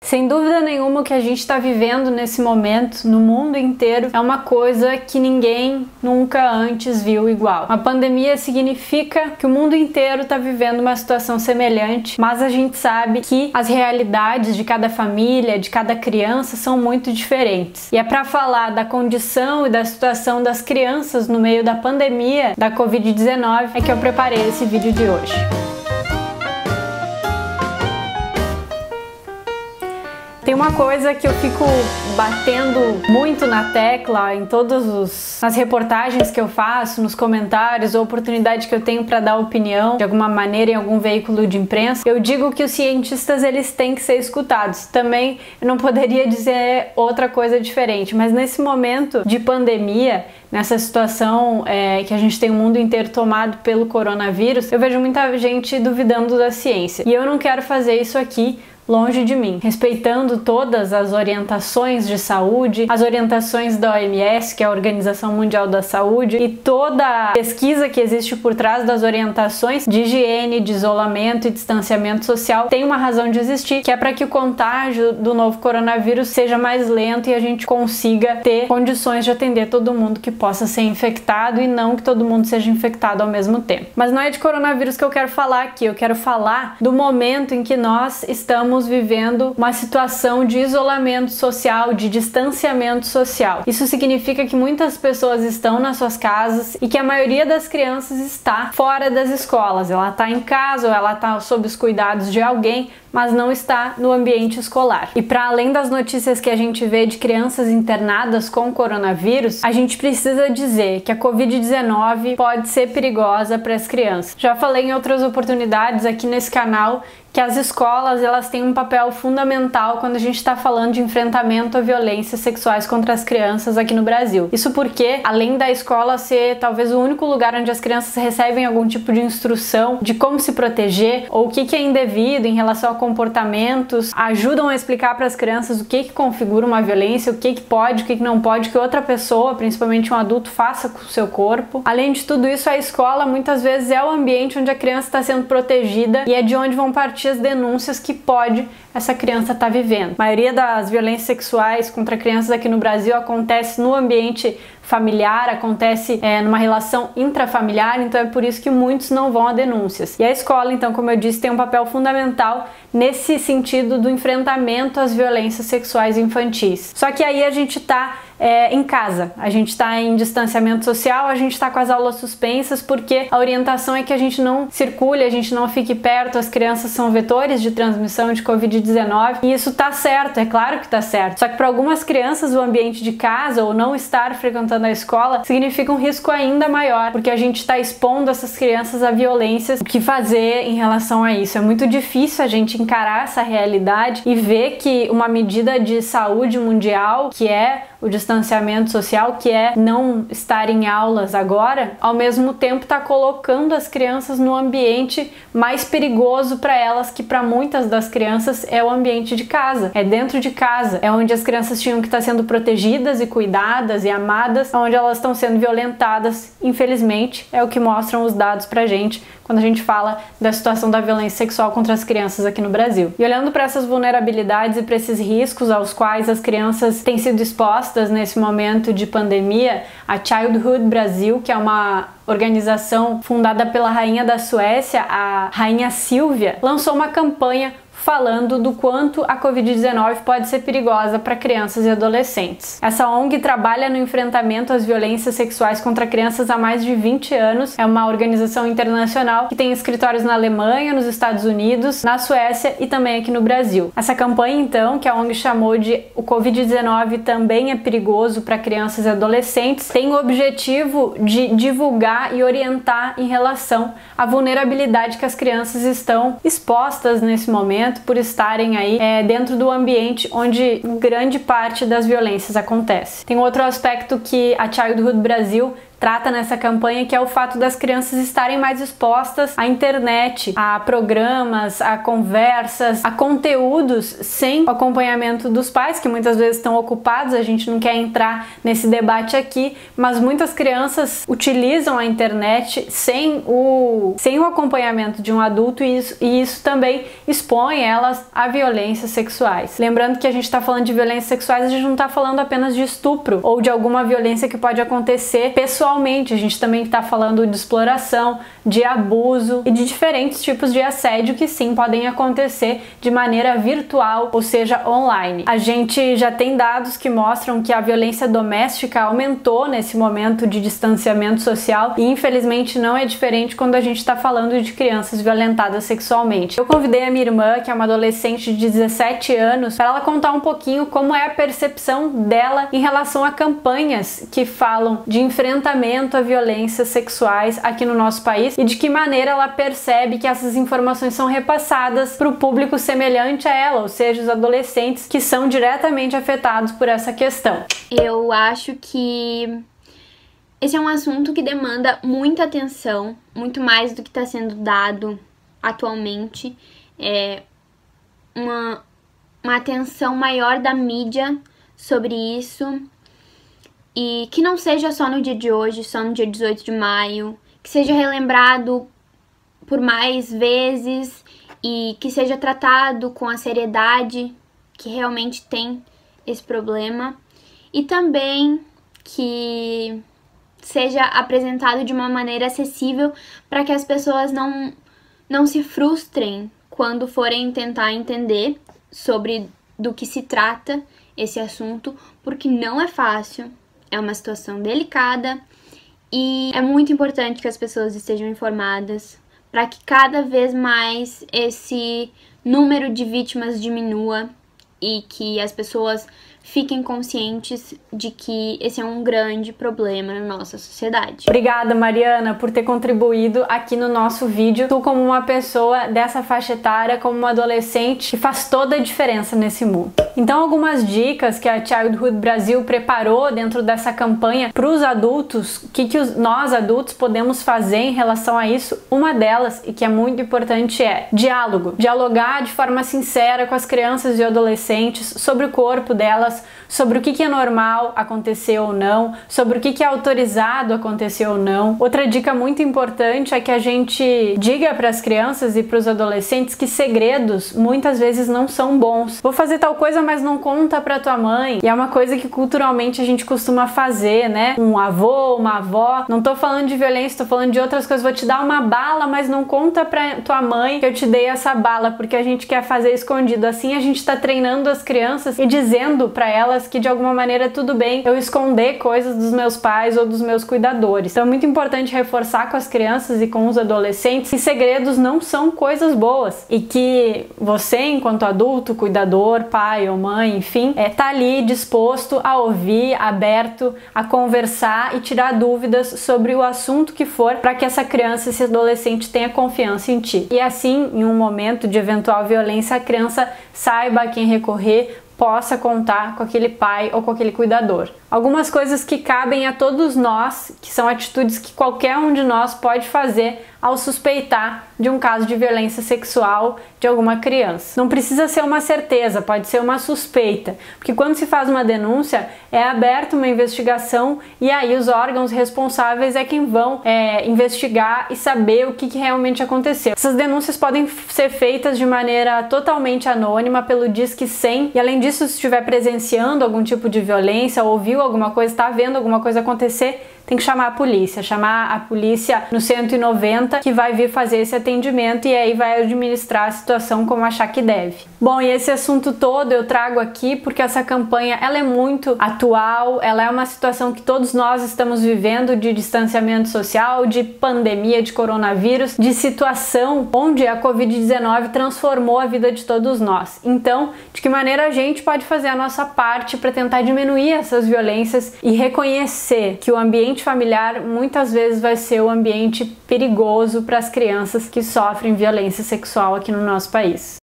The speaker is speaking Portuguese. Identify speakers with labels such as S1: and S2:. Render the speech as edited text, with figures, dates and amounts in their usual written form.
S1: Sem dúvida nenhuma, o que a gente está vivendo nesse momento, no mundo inteiro, é uma coisa que ninguém nunca antes viu igual. Uma pandemia significa que o mundo inteiro está vivendo uma situação semelhante, mas a gente sabe que as realidades de cada família, de cada criança, são muito diferentes. E é para falar da condição e da situação das crianças no meio da pandemia da Covid-19 é que eu preparei esse vídeo de hoje. Tem uma coisa que eu fico batendo muito na tecla em todas as reportagens que eu faço, nos comentários, ou oportunidade que eu tenho para dar opinião de alguma maneira em algum veículo de imprensa. Eu digo que os cientistas eles têm que ser escutados. Também eu não poderia dizer outra coisa diferente, mas nesse momento de pandemia, nessa situação que a gente tem o mundo inteiro tomado pelo coronavírus, eu vejo muita gente duvidando da ciência. E eu não quero fazer isso aqui longe de mim, respeitando todas as orientações de saúde, as orientações da OMS, que é a Organização Mundial da Saúde, e toda a pesquisa que existe por trás das orientações de higiene, de isolamento e distanciamento social tem uma razão de existir, que é para que o contágio do novo coronavírus seja mais lento e a gente consiga ter condições de atender todo mundo que possa ser infectado e não que todo mundo seja infectado ao mesmo tempo. Mas não é de coronavírus que eu quero falar aqui, eu quero falar do momento em que nós estamos vivendo uma situação de isolamento social, de distanciamento social. Isso significa que muitas pessoas estão nas suas casas e que a maioria das crianças está fora das escolas. Ela está em casa ou ela está sob os cuidados de alguém, mas não está no ambiente escolar. E para além das notícias que a gente vê de crianças internadas com coronavírus, a gente precisa dizer que a Covid-19 pode ser perigosa para as crianças. Já falei em outras oportunidades aqui nesse canal que as escolas elas têm um papel fundamental quando a gente está falando de enfrentamento a violências sexuais contra as crianças aqui no Brasil. Isso porque, além da escola ser talvez o único lugar onde as crianças recebem algum tipo de instrução de como se proteger ou o que é indevido em relação a comportamentos, ajudam a explicar para as crianças o que configura uma violência, o que pode, o que não pode que outra pessoa, principalmente um adulto, faça com o seu corpo. Além de tudo isso, a escola muitas vezes é o ambiente onde a criança está sendo protegida e é de onde vão partir as denúncias que pode essa criança estar vivendo. A maioria das violências sexuais contra crianças aqui no Brasil acontece no ambiente familiar, acontece numa relação intrafamiliar, então é por isso que muitos não vão a denúncias. E a escola, então, como eu disse, tem um papel fundamental nesse sentido do enfrentamento às violências sexuais infantis. Só que aí a gente está em casa, a gente está em distanciamento social, a gente está com as aulas suspensas porque a orientação é que a gente não circule, a gente não fique perto, as crianças são vetores de transmissão de Covid-19 e isso tá certo, é claro que tá certo. Só que para algumas crianças o ambiente de casa ou não estar frequentando a escola significa um risco ainda maior, porque a gente está expondo essas crianças a violências. O que fazer em relação a isso? É muito difícil a gente encarar essa realidade e ver que uma medida de saúde mundial, que é o distanciamento social, que é não estar em aulas agora, ao mesmo tempo está colocando as crianças no ambiente mais perigoso para elas, que para muitas das crianças é o ambiente de casa, é dentro de casa, é onde as crianças tinham que estar sendo protegidas e cuidadas e amadas, onde elas estão sendo violentadas, infelizmente, é o que mostram os dados pra gente quando a gente fala da situação da violência sexual contra as crianças aqui no Brasil. E olhando para essas vulnerabilidades e para esses riscos aos quais as crianças têm sido expostas nesse momento de pandemia, a Childhood Brasil, que é uma organização fundada pela rainha da Suécia, a rainha Silvia, lançou uma campanha falando do quanto a Covid-19 pode ser perigosa para crianças e adolescentes. Essa ONG trabalha no enfrentamento às violências sexuais contra crianças há mais de 20 anos. É uma organização internacional que tem escritórios na Alemanha, nos Estados Unidos, na Suécia e também aqui no Brasil. Essa campanha, então, que a ONG chamou de O Covid-19 também é perigoso para crianças e adolescentes, tem o objetivo de divulgar e orientar em relação à vulnerabilidade que as crianças estão expostas nesse momento, por estarem aí dentro do ambiente onde grande parte das violências acontece. Tem outro aspecto que a Childhood Brasil trata nessa campanha, que é o fato das crianças estarem mais expostas à internet, a programas, a conversas, a conteúdos sem o acompanhamento dos pais, que muitas vezes estão ocupados. A gente não quer entrar nesse debate aqui, mas muitas crianças utilizam a internet sem o acompanhamento de um adulto, e isso também expõe elas a violências sexuais. Lembrando que a gente está falando de violências sexuais, a gente não está falando apenas de estupro ou de alguma violência que pode acontecer pessoalmente, a gente também está falando de exploração, de abuso e de diferentes tipos de assédio que sim podem acontecer de maneira virtual, ou seja, online. A gente já tem dados que mostram que a violência doméstica aumentou nesse momento de distanciamento social, e infelizmente não é diferente quando a gente está falando de crianças violentadas sexualmente. Eu convidei a minha irmã, que é uma adolescente de 17 anos, para ela contar um pouquinho como é a percepção dela em relação a campanhas que falam de enfrentamento a violências sexuais aqui no nosso país, e de que maneira ela percebe que essas informações são repassadas para o público semelhante a ela, ou seja, os adolescentes que são diretamente afetados por essa questão.
S2: Eu acho que esse é um assunto que demanda muita atenção, muito mais do que está sendo dado atualmente. É uma atenção maior da mídia sobre isso, e que não seja só no dia de hoje, só no dia 18 de maio, que seja relembrado por mais vezes e que seja tratado com a seriedade que realmente tem esse problema, e também que seja apresentado de uma maneira acessível para que as pessoas não se frustrem quando forem tentar entender sobre do que se trata esse assunto, porque não é fácil, é uma situação delicada e é muito importante que as pessoas estejam informadas para que cada vez mais esse número de vítimas diminua e que as pessoas fiquem conscientes de que esse é um grande problema na nossa sociedade.
S1: Obrigada, Mariana, por ter contribuído aqui no nosso vídeo. Tu, como uma pessoa dessa faixa etária, como uma adolescente, que faz toda a diferença nesse mundo. Então, algumas dicas que a Childhood Brasil preparou dentro dessa campanha para os adultos, o que nós adultos podemos fazer em relação a isso. Uma delas, e que é muito importante, é diálogo. Dialogar de forma sincera com as crianças e adolescentes sobre o corpo delas, sobre o que é normal acontecer ou não, sobre o que é autorizado acontecer ou não. Outra dica muito importante é que a gente diga para as crianças e para os adolescentes que segredos muitas vezes não são bons. Vou fazer tal coisa, mas não conta para tua mãe. E é uma coisa que culturalmente a gente costuma fazer, né? Um avô, uma avó. Não tô falando de violência, tô falando de outras coisas. Vou te dar uma bala, mas não conta pra tua mãe que eu te dei essa bala, porque a gente quer fazer escondido. Assim a gente tá treinando as crianças e dizendo para elas que de alguma maneira tudo bem eu esconder coisas dos meus pais ou dos meus cuidadores. Então é muito importante reforçar com as crianças e com os adolescentes que segredos não são coisas boas e que você, enquanto adulto, cuidador, pai ou mãe, enfim, tá ali disposto a ouvir, aberto a conversar e tirar dúvidas sobre o assunto que for, para que essa criança, esse adolescente tenha confiança em ti. E assim, em um momento de eventual violência, a criança saiba a quem recorrer, possa contar com aquele pai ou com aquele cuidador. Algumas coisas que cabem a todos nós, que são atitudes que qualquer um de nós pode fazer ao suspeitar de um caso de violência sexual de alguma criança. Não precisa ser uma certeza, pode ser uma suspeita, porque quando se faz uma denúncia, é aberta uma investigação e aí os órgãos responsáveis é quem vão investigar e saber o que realmente aconteceu. Essas denúncias podem ser feitas de maneira totalmente anônima pelo Disque 100, e além disso, se estiver presenciando algum tipo de violência, ouviu alguma coisa, está vendo alguma coisa acontecer, tem que chamar a polícia no 190, que vai vir fazer esse atendimento e aí vai administrar a situação como achar que deve. Bom, e esse assunto todo eu trago aqui porque essa campanha ela é muito atual, ela é uma situação que todos nós estamos vivendo, de distanciamento social, de pandemia, de coronavírus, de situação onde a Covid-19 transformou a vida de todos nós. Então, de que maneira a gente pode fazer a nossa parte para tentar diminuir essas violências e reconhecer que o ambiente familiar muitas vezes vai ser o ambiente perigoso para as crianças que sofrem violência sexual aqui no nosso país.